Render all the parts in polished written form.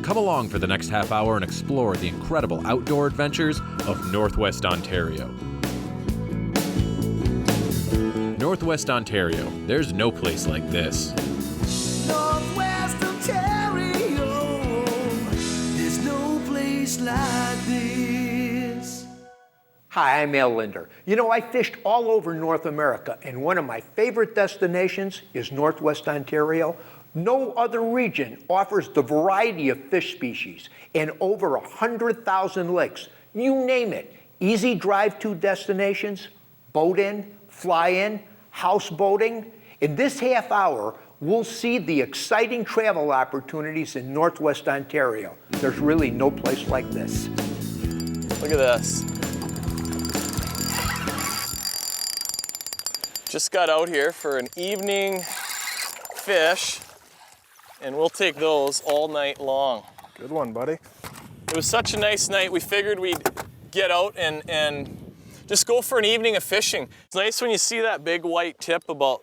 Come along for the next half hour and explore the incredible outdoor adventures of Northwest Ontario. Northwest Ontario, there's no place like this. Northwest Ontario, there's no place like this. Hi, I'm Lindner. You know, I fished all over North America, and one of my favorite destinations is Northwest Ontario. No other region offers the variety of fish species and over 100,000 lakes. You name it. Easy drive-to destinations, boat in, fly in, houseboating. In this half hour, we'll see the exciting travel opportunities in Northwest Ontario. There's really no place like this. Look at this. Just got out here for an evening fish, and we'll take those all night long. Good one, buddy. It was such a nice night, we figured we'd get out and just go for an evening of fishing. It's nice when you see that big white tip about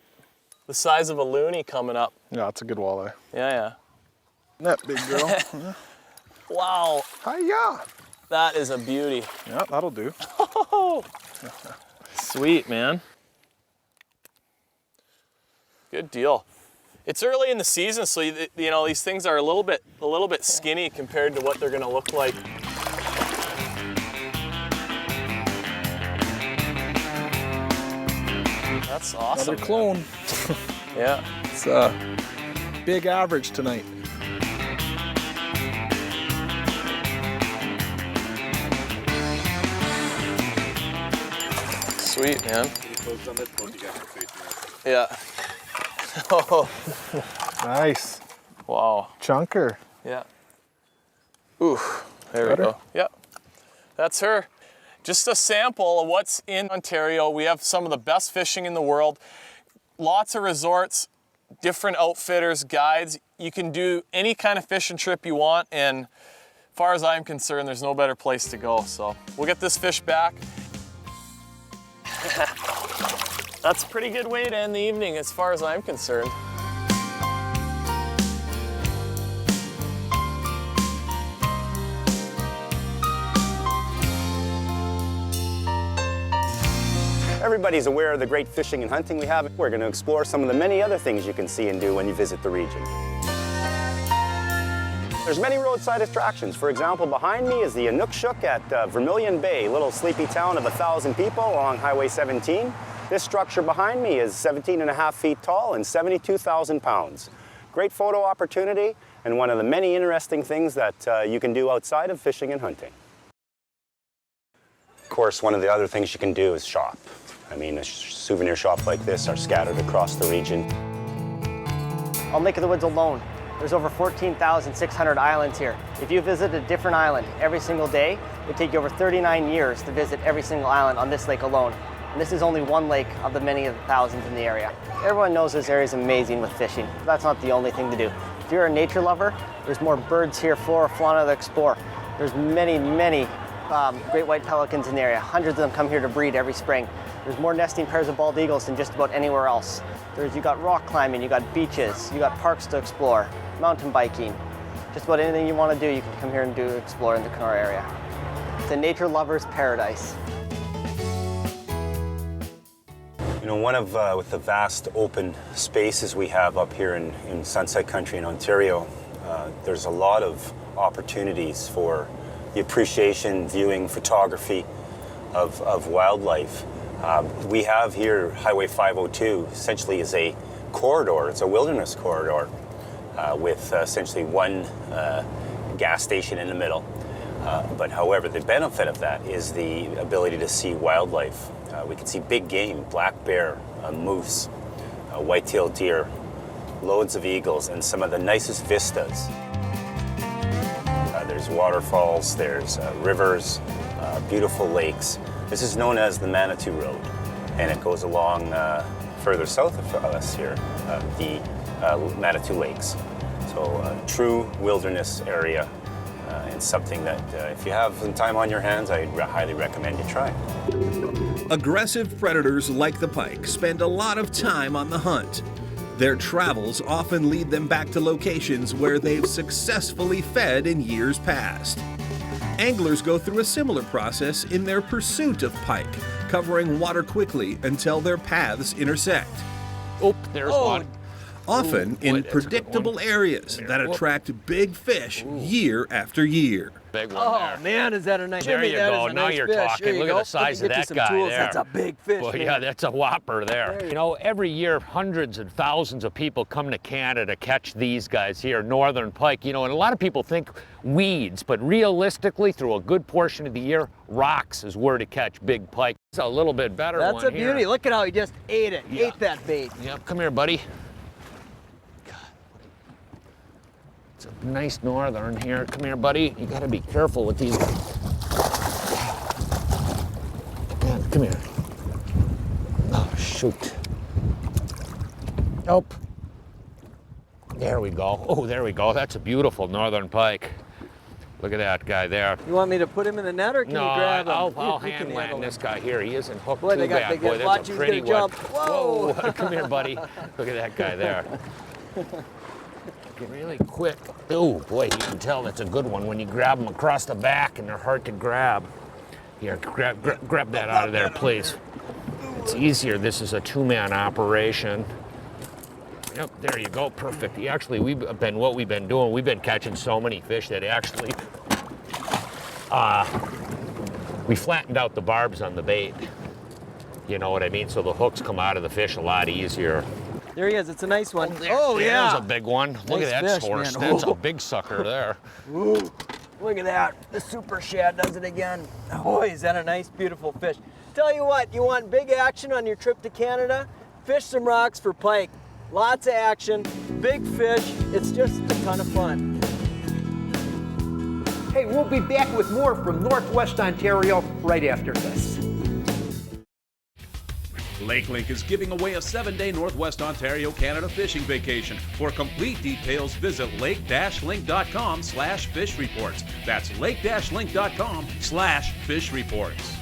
the size of a loonie coming up. Yeah, it's a good walleye. Yeah. That big girl. Yeah. Wow. Hi-ya. That is a beauty. Yeah, that'll do. Sweet, man. Good deal. It's early in the season, so you know these things are a little bit skinny compared to what they're going to look like. That's awesome. Another clone. Yeah. It's a big average tonight. Sweet, man. Yeah. Oh. Nice. Wow. Chunker. Yeah. Ooh, there we go. Yep. That's her. Just a sample of what's in Ontario. We have some of the best fishing in the world. Lots of resorts, different outfitters, guides. You can do any kind of fishing trip you want, and as far as I'm concerned, there's no better place to go. So we'll get this fish back. That's a pretty good way to end the evening as far as I'm concerned. Everybody's aware of the great fishing and hunting we have. We're going to explore some of the many other things you can see and do when you visit the region. There's many roadside attractions. For example, behind me is the Inukshuk at Vermilion Bay, a little sleepy town of 1,000 people along Highway 17. This structure behind me is 17.5 feet tall and 72,000 pounds. Great photo opportunity and one of the many interesting things that you can do outside of fishing and hunting. Of course, one of the other things you can do is shop. I mean, a souvenir shop like this are scattered across the region. On Lake of the Woods alone, there's over 14,600 islands here. If you visit a different island every single day, it would take you over 39 years to visit every single island on this lake alone. And this is only one lake of the many of the thousands in the area. Everyone knows this area is amazing with fishing, but that's not the only thing to do. If you're a nature lover, there's more birds here, flora, fauna to explore. There's many great white pelicans in the area. Hundreds of them come here to breed every spring. There's more nesting pairs of bald eagles than just about anywhere else. You got rock climbing, you got beaches, you got parks to explore, mountain biking. Just about anything you want to do, you can come here and explore in the Kenora area. It's a nature lover's paradise. You know, with the vast open spaces we have up here in Sunset Country in Ontario, there's a lot of opportunities for the appreciation, viewing, photography of wildlife. We have here Highway 502 essentially is a corridor. It's a wilderness corridor with essentially one gas station in the middle. But however, the benefit of that is the ability to see wildlife. We can see big game, black bear, moose, white-tailed deer, loads of eagles, and some of the nicest vistas. There's waterfalls, there's rivers, beautiful lakes. This is known as the Manitou Road, and it goes along further south of us here, the Manitou Lakes. So a true wilderness area, and something that if you have some time on your hands, I highly recommend you try. Aggressive predators like the pike spend a lot of time on the hunt. Their travels often lead them back to locations where they've successfully fed in years past. Anglers go through a similar process in their pursuit of pike, covering water quickly until their paths intersect. Oh, there's one. Often Ooh, boy, in that's a good predictable one. areas that attract big fish year after year. Big one Oh there. man, is that a nice? There you go. Now you're talking. Look at the size of that guy there. That's a big fish. Well, man. yeah, that's a whopper there. You know, every year hundreds and thousands of people come to Canada to catch these guys here, northern pike. You know, and a lot of people think weeds, but realistically, through a good portion of the year, rocks is where to catch big pike. It's a little bit better one That's a beauty. here. Look at how he just ate it. Yeah. Ate that bait. Yep, come here, buddy. It's a nice northern here. Come here, buddy. You gotta be careful with these. Come here. Oh, shoot. Nope. There we go. Oh, there we go. That's a beautiful northern pike. Look at that guy there. You want me to put him in the net or can No, you grab him? I'll You can hand land handle this him. guy here. He isn't hooked Boy, too they got bad. big Boy, heads. that's Watch, a he's pretty gonna one. jump. Whoa. Come here, buddy. Look at that guy there. Really quick. Oh boy, you can tell that's a good one when you grab them across the back and they're hard to grab. Here, grab that out of there, please. It's easier. This is a two-man operation. Yep, there you go. Perfect. Actually, we've been catching so many fish that actually we flattened out the barbs on the bait. You know what I mean? So the hooks come out of the fish a lot easier. There he is. It's a nice one. There's yeah. a big one. Look Nice at that fish, source. man. That's Ooh. a big sucker there. Ooh, look at that. The super shad does it again. Boy, is that a nice, beautiful fish. Tell you what, you want big action on your trip to Canada? Fish some rocks for pike. Lots of action, big fish. It's just a ton of fun. Hey, we'll be back with more from Northwest Ontario right after this. LakeLink is giving away a 7-day Northwest Ontario, Canada fishing vacation. For complete details, visit lake-link.com/fish reports. That's lake-link.com/fish reports.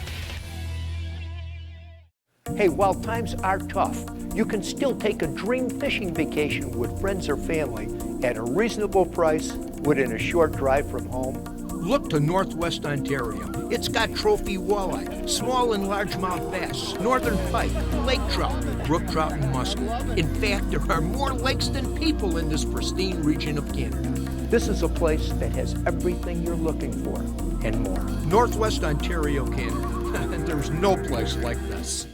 Hey, while times are tough, you can still take a dream fishing vacation with friends or family at a reasonable price within a short drive from home. Look to Northwest Ontario. It's got trophy walleye, small and largemouth bass, northern pike, lake trout, brook trout, and muskie. In fact, there are more lakes than people in this pristine region of Canada. This is a place that has everything you're looking for and more. Northwest Ontario, Canada. And there's no place like this.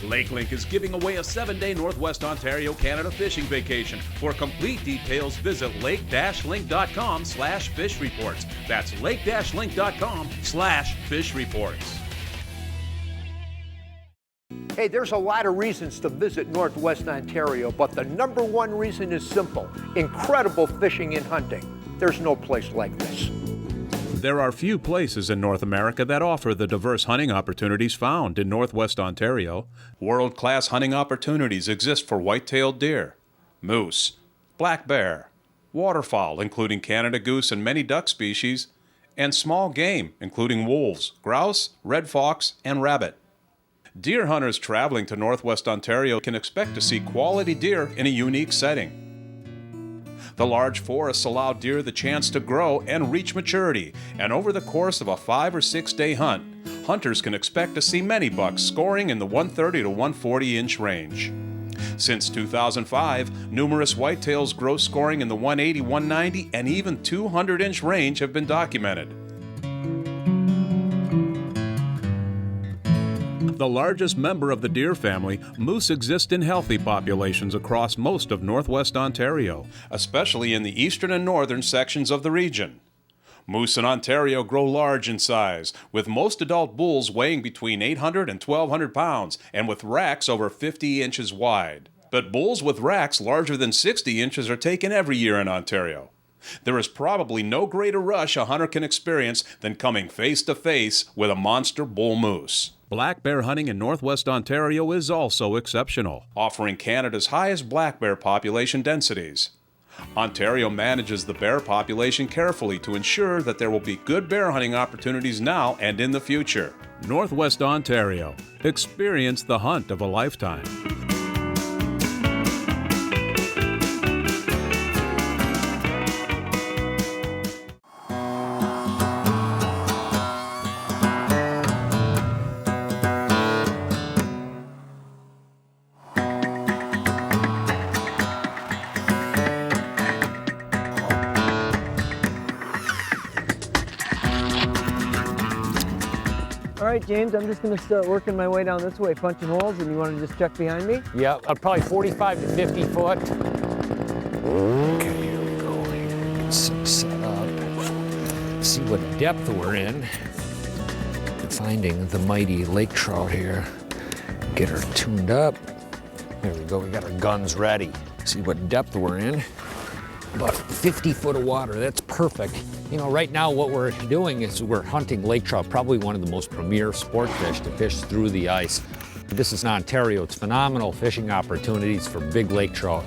LakeLink is giving away a 7-day Northwest Ontario, Canada fishing vacation. For complete details, visit lake-link.com/fish reports. That's lake-link.com/fish reports. Hey, there's a lot of reasons to visit Northwest Ontario, but the number one reason is simple: incredible fishing and hunting. There's no place like this. There are few places in North America that offer the diverse hunting opportunities found in Northwest Ontario. World-class hunting opportunities exist for white-tailed deer, moose, black bear, waterfowl, including Canada goose and many duck species, and small game, including wolves, grouse, red fox, and rabbit. Deer hunters traveling to Northwest Ontario can expect to see quality deer in a unique setting. The large forests allow deer the chance to grow and reach maturity, and over the course of a 5 or 6 day hunt, hunters can expect to see many bucks scoring in the 130 to 140 inch range. Since 2005, numerous whitetails gross scoring in the 180, 190, and even 200 inch range have been documented. The largest member of the deer family, moose exist in healthy populations across most of Northwest Ontario, especially in the eastern and northern sections of the region. Moose in Ontario grow large in size, with most adult bulls weighing between 800 and 1,200 pounds, and with racks over 50 inches wide. But bulls with racks larger than 60 inches are taken every year in Ontario. There is probably no greater rush a hunter can experience than coming face to face with a monster bull moose. Black bear hunting in Northwest Ontario is also exceptional, offering Canada's highest black bear population densities. Ontario manages the bear population carefully to ensure that there will be good bear hunting opportunities now and in the future. Northwest Ontario. Experience the hunt of a lifetime. right, James, I'm just going to start working my way down this way, punching holes, and you want to just check behind me? Yeah, probably 45 to 50 foot. Okay, here we go. Get some set up. See what depth we're in. Finding the mighty lake trout here. Get her tuned up. There we go, we got our guns ready. See what depth we're in. About 50 foot of water, that's perfect. You know, right now what we're doing is we're hunting lake trout, probably one of the most premier sport fish to fish through the ice. This is in Ontario, it's phenomenal fishing opportunities for big lake trout.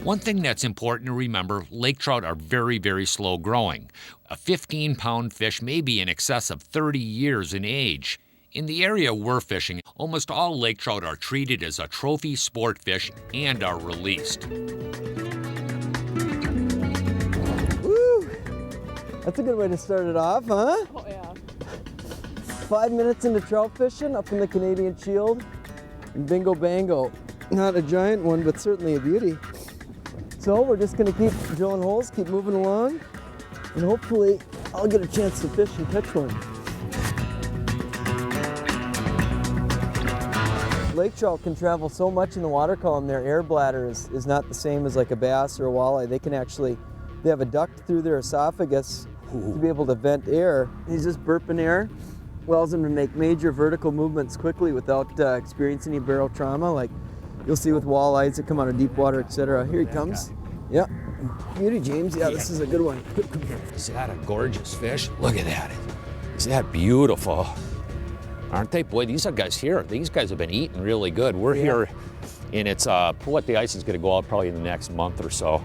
One thing that's important to remember, lake trout are very, very slow growing. A 15-pound fish may be in excess of 30 years in age. In the area we're fishing, almost all lake trout are treated as a trophy sport fish and are released. Woo! That's a good way to start it off, huh? Oh, yeah. 5 minutes into trout fishing up in the Canadian Shield. Bingo bango. Not a giant one, but certainly a beauty. So we're just gonna keep drilling holes, keep moving along, and hopefully I'll get a chance to fish and catch one. Lake trout can travel so much in the water column, their air bladder is not the same as like a bass or a walleye. They have a duct through their esophagus to be able to vent air. He's just burping air, allows them to make major vertical movements quickly without experiencing any barrel trauma, like you'll see with walleyes that come out of deep water, etc. Here he comes. Yep. Beauty, James. Yeah, this is a good one. Is that a gorgeous fish? Look at that. Is that beautiful? Aren't they? Boy, these guys here, these guys have been eating really good. We're here, and it's, the ice is gonna go out probably in the next month or so.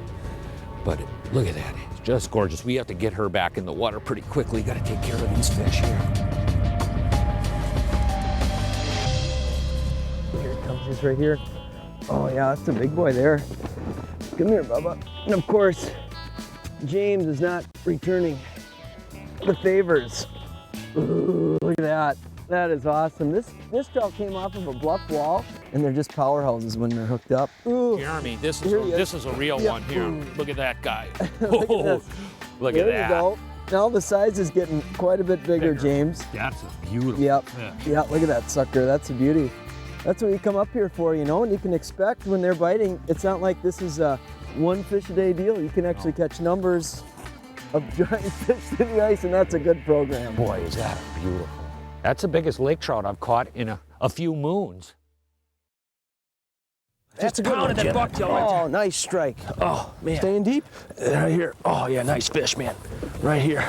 But look at that, it's just gorgeous. We have to get her back in the water pretty quickly. Gotta take care of these fish here. Here it comes, he's right here. Oh yeah, that's a big boy there. Come here, Bubba. And of course, James is not returning the favors. Ooh, look at that. That is awesome. This trout came off of a bluff wall, and they're just powerhouses when they're hooked up. Ooh. Jeremy, this is a real one here. Look at that guy. Look at this. Look at that. There you go. Now the size is getting quite a bit bigger, James. That's a beautiful. Yep. Yeah, look at that sucker. That's a beauty. That's what you come up here for, you know, and you can expect when they're biting, it's not like this is a one fish a day deal. You can actually catch numbers of giant fish in the ice, and that's a good program. Boy, is that beautiful. That's the biggest lake trout I've caught in a few moons. That's a good one, Jim. Oh, nice strike. Oh, man. Staying deep? Right here. Oh, yeah, nice fish, man. Right here.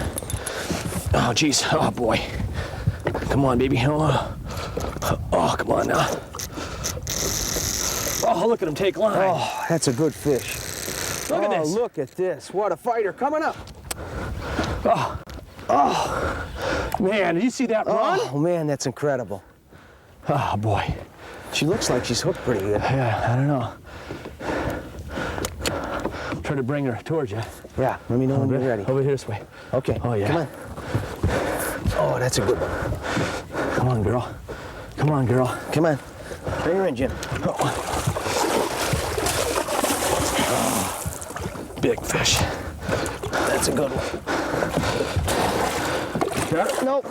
Oh, geez. Oh, boy. Come on, baby. Oh, come on now. Oh, look at him take line. Oh, that's a good fish. Look at this. Look at this. What a fighter coming up. Oh, man, did you see that run? Oh, man, that's incredible. Oh, boy. She looks like she's hooked pretty good. Yeah, I don't know. Try to bring her towards you. Yeah, let me know when you're ready. Over here this way. Okay. Oh, yeah. Come on. Oh, that's a good one. Come on, girl. Come on, girl. Come on. Bring her in, Jim. Big fish. That's a good one. Got it? Nope.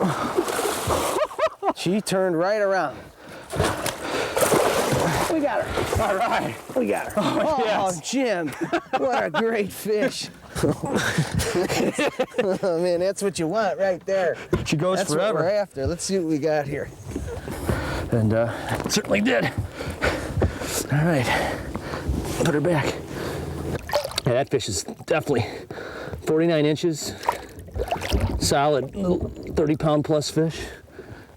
She turned right around. We got her. All right. We got her. Oh, yes. Jim, what a great fish. Oh, man, that's what you want right there. She goes that's forever. What we're after. Let's see what we got here. And certainly did. All right. Put her back. Yeah, that fish is definitely 49 inches. Solid 30-pound plus fish.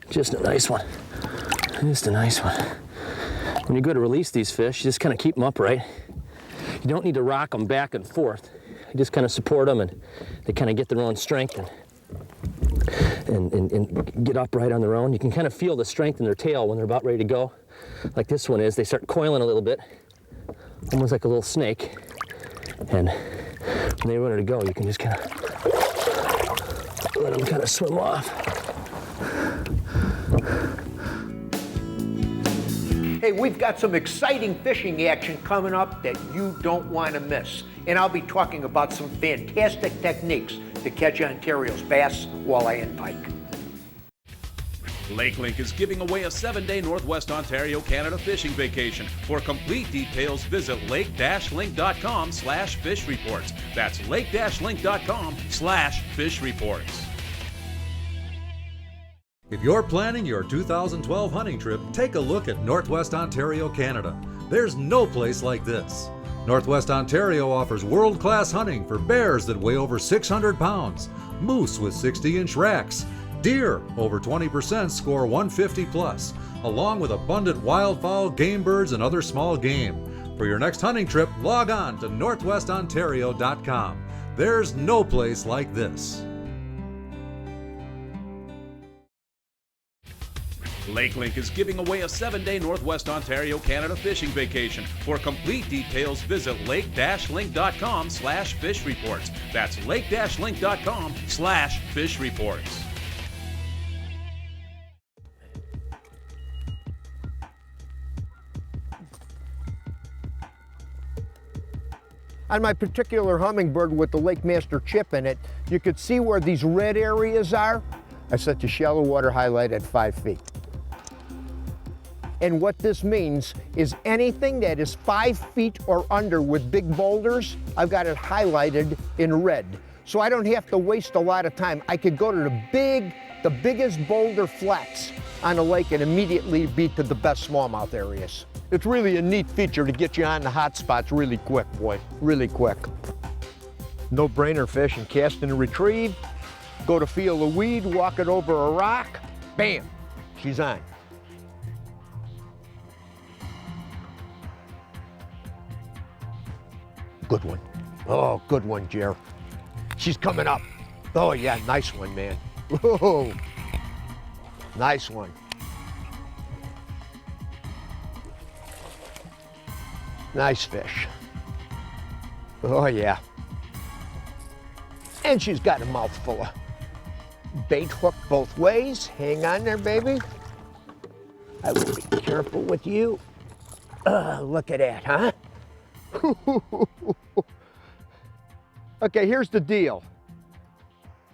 Just a nice one. Just a nice one. When you go to release these fish, you just kind of keep them upright. You don't need to rock them back and forth. You just kind of support them, and they kind of get their own strength and get upright on their own. You can kind of feel the strength in their tail when they're about ready to go. Like this one is, they start coiling a little bit, almost like a little snake. And when they're ready to go, you can just kind of let them kind of swim off. Hey, we've got some exciting fishing action coming up that you don't want to miss. And I'll be talking about some fantastic techniques to catch Ontario's bass, walleye, and pike. LakeLink is giving away a 7-day Northwest Ontario, Canada fishing vacation. For complete details, visit lake-link.com/fish reports. That's lake-link.com/fish reports. If you're planning your 2012 hunting trip, take a look at Northwest Ontario, Canada. There's no place like this. Northwest Ontario offers world-class hunting for bears that weigh over 600 pounds, moose with 60-inch racks, deer over 20% score 150 plus, along with abundant wildfowl, game birds, and other small game. For your next hunting trip, log on to northwestontario.com. There's no place like this. LakeLink is giving away a 7-day Northwest Ontario, Canada fishing vacation. For complete details, visit lake-link.com/fish reports. That's lake-link.com/fish reports. On my particular hummingbird with the Lake Master chip in it, you could see where these red areas are. I set the shallow water highlight at 5 feet. And what this means is anything that is 5 feet or under with big boulders, I've got it highlighted in red. So I don't have to waste a lot of time. I could go to the biggest boulder flats on the lake and immediately be to the best smallmouth areas. It's really a neat feature to get you on the hot spots really quick, boy, really quick. No-brainer fish and cast and retrieve. Go to feel a weed, walk it over a rock, bam, she's on. Good one. Oh, good one, Jer. She's coming up. Oh yeah, nice one, man. Whoa, nice one. Nice fish. Oh yeah. And she's got a mouthful of bait hook both ways. Hang on there, baby. I will be careful with you. Look at that, huh? Okay, here's the deal.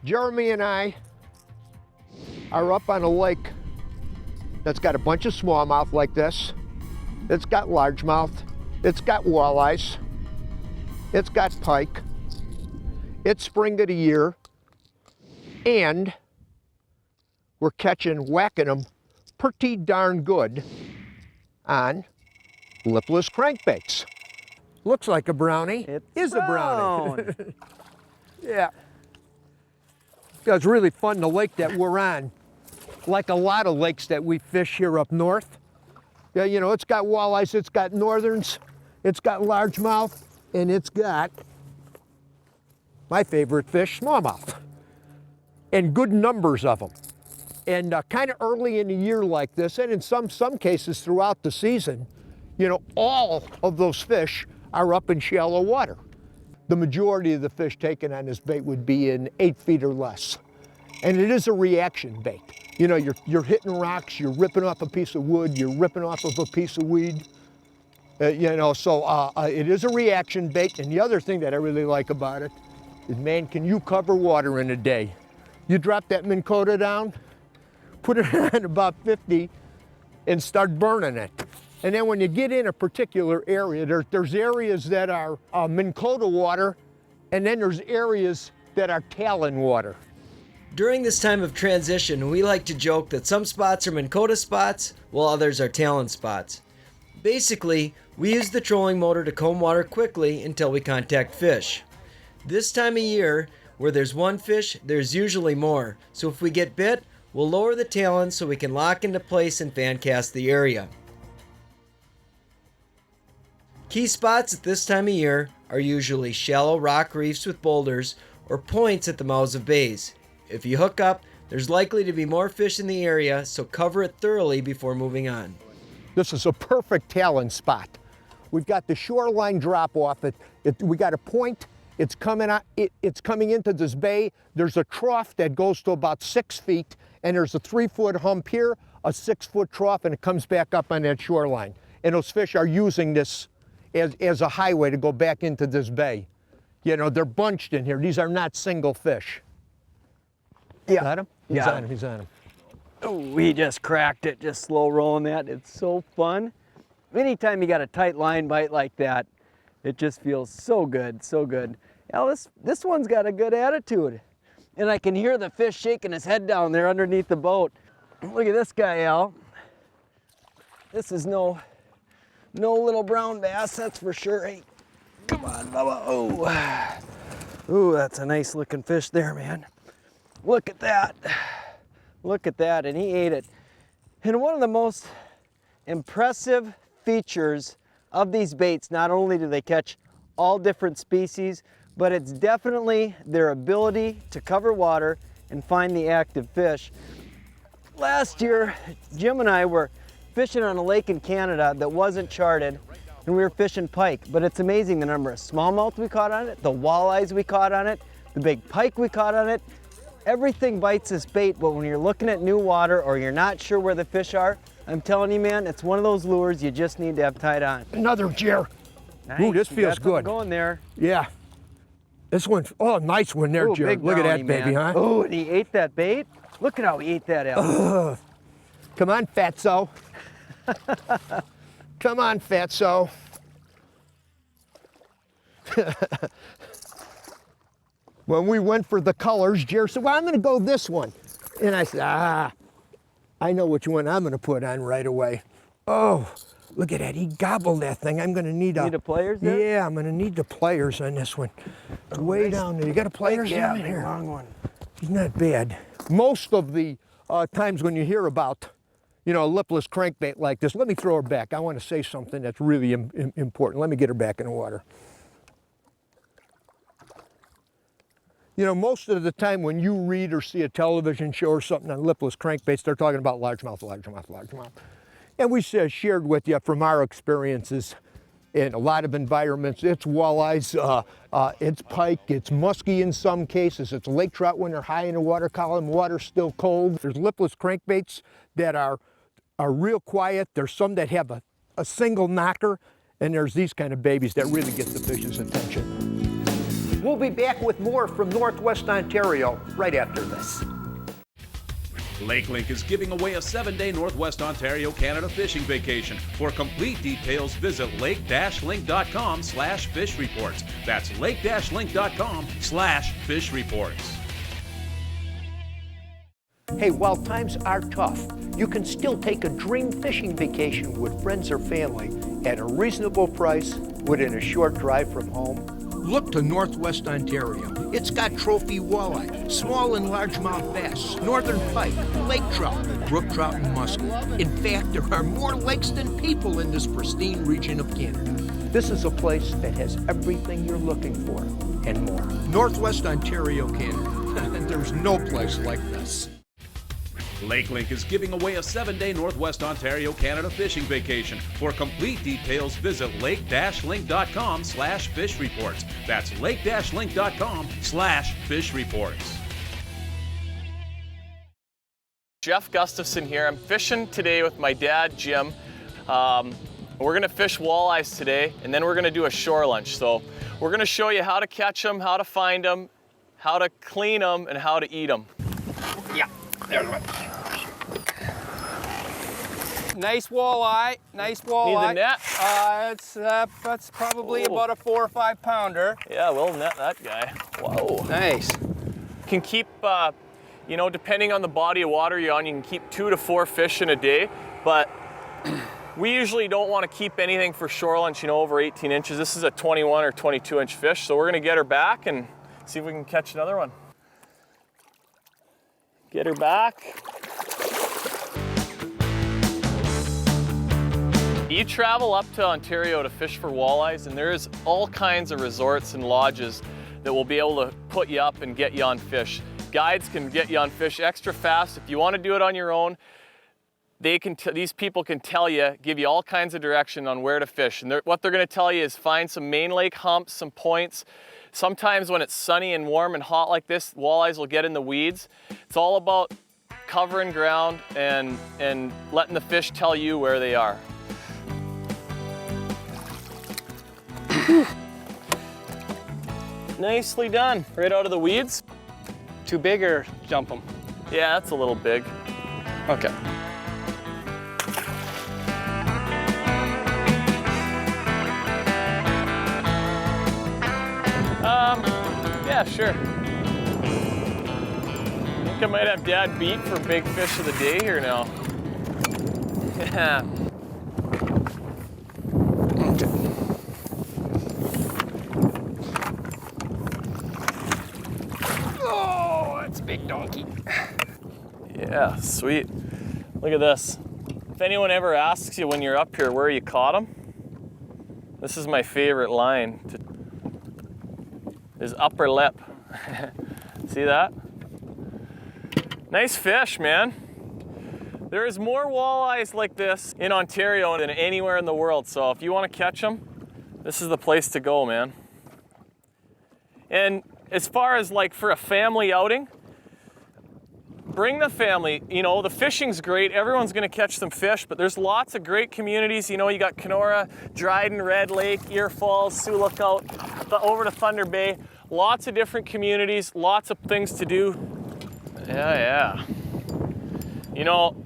Jeremy and I are up on a lake that's got a bunch of smallmouth like this. It's got largemouth. It's got walleyes. It's got pike. It's spring of the year. And we're whacking them pretty darn good on lipless crankbaits. Looks like a brownie. It is a brownie. Yeah. It's really fun, the lake that we're on. Like a lot of lakes that we fish here up north. Yeah, you know, it's got walleyes, it's got northerns, it's got largemouth, and it's got my favorite fish, smallmouth. And good numbers of them. And kind of early in the year like this, and in some cases throughout the season, you know, all of those fish are up in shallow water. The majority of the fish taken on this bait would be in 8 feet or less. And it is a reaction bait. You know, you're hitting rocks, you're ripping off a piece of wood, you're ripping off of a piece of weed. You know, so it is a reaction bait. And the other thing that I really like about it is, man, can you cover water in a day? You drop that Minn Kota down, put it on about 50, and start burning it. And then when you get in a particular area, there's areas that are Minn Kota water, and then there's areas that are Talon water. During this time of transition, we like to joke that some spots are Minn Kota spots, while others are Talon spots. Basically, we use the trolling motor to comb water quickly until we contact fish. This time of year, where there's one fish, there's usually more, so if we get bit, we'll lower the Talon so we can lock into place and fan cast the area. Key spots at this time of year are usually shallow rock reefs with boulders or points at the mouths of bays. If you hook up, there's likely to be more fish in the area, so cover it thoroughly before moving on. This is a perfect Talon spot. We've got the shoreline drop off. We got a point. It's coming out. It's coming into this bay. There's a trough that goes to about 6 feet, and there's a 3-foot hump here, a 6-foot trough, and it comes back up on that shoreline. And those fish are using this as a highway to go back into this bay. You know, they're bunched in here. These are not single fish. Yeah. Got him? He's on him. Oh, he just cracked it, just slow rolling that. It's so fun. Anytime you got a tight line bite like that, it just feels so good, so good. Al, this one's got a good attitude. And I can hear the fish shaking his head down there underneath the boat. Look at this guy, Al. This is no little brown bass, that's for sure. Hey, come on, Bubba. Oh, ooh, that's a nice looking fish there, man. Look at that. Look at that, and he ate it. And one of the most impressive features of these baits, not only do they catch all different species, but it's definitely their ability to cover water and find the active fish. Last year, Jim and I were fishing on a lake in Canada that wasn't charted, and we were fishing pike, but it's amazing the number of smallmouth we caught on it, the walleyes we caught on it, the big pike we caught on it. Everything bites this bait, but when you're looking at new water or you're not sure where the fish are, I'm telling you, man, it's one of those lures you just need to have tied on. Another Jer. Nice. Ooh, this You feels got something good. going there. Yeah. This one, oh, nice one there, Ooh, Jer. big Look at brownie, that baby, man. huh? Oh, and he ate that bait. Look at how he ate that, Al. Come on, fatso. Come on, fatso. When we went for the colors, Jer said, well, I'm going to go this one. And I said, I know which one I'm going to put on right away. Oh, look at that. He gobbled that thing. I'm going to need Need a pliers there? Yeah, I'm going to need the pliers on this one. It's way down there. You got a pliers Yeah, down here? long one. He's not bad. Most of the times when you hear about, you know, a lipless crankbait like this, let me throw her back. I want to say something that's really important. Let me get her back in the water. You know, most of the time when you read or see a television show or something on lipless crankbaits, they're talking about largemouth, largemouth, largemouth. And we shared with you from our experiences in a lot of environments, it's walleyes, it's pike, it's muskie in some cases, it's lake trout when they're high in the water column, water's still cold. There's lipless crankbaits that are real quiet. There's some that have a single knocker, and there's these kind of babies that really get the fish's attention. We'll be back with more from Northwest Ontario right after this. LakeLink is giving away a 7-day Northwest Ontario, Canada fishing vacation. For complete details, visit lake-link.com/fish reports. That's lake-link.com/fish reports. Hey, while times are tough, you can still take a dream fishing vacation with friends or family at a reasonable price within a short drive from home. Look to Northwest Ontario. It's got trophy walleye, small and largemouth bass, northern pike, lake trout, brook trout, and muskie. In fact, there are more lakes than people in this pristine region of Canada. This is a place that has everything you're looking for and more. Northwest Ontario, Canada. There's no place like this. LakeLink is giving away a 7-day Northwest Ontario, Canada fishing vacation. For complete details, visit lake-link.com/fish reports. That's lake-link.com/fish reports. Jeff Gustafson here. I'm fishing today with my dad, Jim. We're gonna fish walleyes today, and then we're gonna do a shore lunch. So we're gonna show you how to catch them, how to find them, how to clean them, and how to eat them. Yeah, there's one. Nice walleye, nice walleye. Need the net? That's probably about a 4 or 5 pounder. Yeah, we'll net that guy. Whoa. Nice. Can keep, you know, depending on the body of water you're on, you can keep 2 to 4 fish in a day, but we usually don't want to keep anything for shore lunch, you know, over 18 inches. This is a 21 or 22 inch fish, so we're gonna get her back and see if we can catch another one. Get her back. You travel up to Ontario to fish for walleyes, and there's all kinds of resorts and lodges that will be able to put you up and get you on fish. Guides can get you on fish extra fast. If you want to do it on your own, these people can tell you, give you all kinds of direction on where to fish. And what they're going to tell you is find some main lake humps, some points. Sometimes when it's sunny and warm and hot like this, walleyes will get in the weeds. It's all about covering ground and letting the fish tell you where they are. Nicely done. Right out of the weeds. Too big or jump them? Yeah, that's a little big. Okay. Yeah, sure. I think I might have Dad beat for big fish of the day here now. Yeah. Oh, that's a big donkey. Yeah, sweet. Look at this. If anyone ever asks you when you're up here where you caught them, this is my favorite line. His upper lip. See that? Nice fish, man. There is more walleyes like this in Ontario than anywhere in the world. So if you want to catch them, this is the place to go, man. And as far as like for a family outing, bring the family. You know, the fishing's great. Everyone's going to catch some fish, but there's lots of great communities. You know, you got Kenora, Dryden, Red Lake, Ear Falls, Sioux Lookout, over to Thunder Bay. Lots of different communities, lots of things to do. Yeah. You know,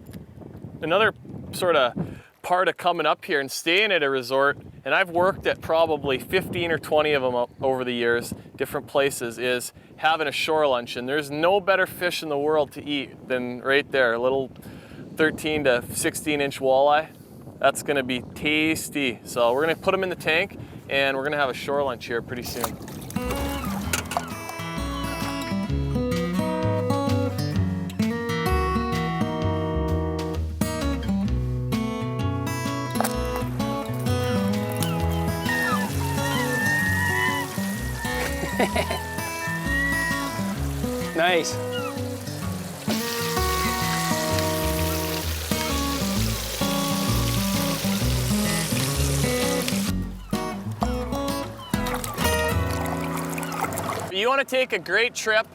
another sort of part of coming up here and staying at a resort, and I've worked at probably 15 or 20 of them over the years, different places, is having a shore lunch. And there's no better fish in the world to eat than right there, a little 13 to 16 inch walleye. That's gonna be tasty. So we're gonna put them in the tank and we're gonna have a shore lunch here pretty soon. Nice. You want to take a great trip,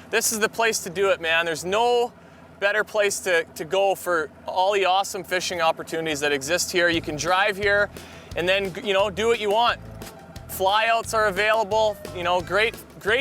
this is the place to do it, man. There's no better place to go for all the awesome fishing opportunities that exist here. You can drive here and then, you know, do what you want. Flyouts are available, you know, great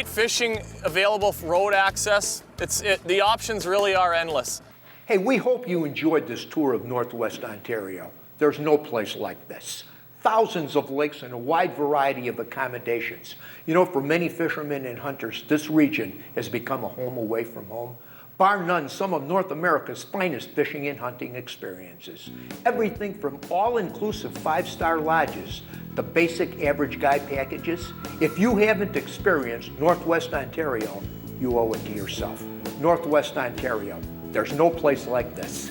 fishing available for road access. The options really are endless. Hey, we hope you enjoyed this tour of Northwest Ontario. There's no place like this. Thousands of lakes and a wide variety of accommodations. You know, for many fishermen and hunters, this region has become a home away from home. Bar none, some of North America's finest fishing and hunting experiences. Everything from all-inclusive 5-star lodges to basic average guy packages. If you haven't experienced Northwest Ontario, you owe it to yourself. Northwest Ontario, there's no place like this.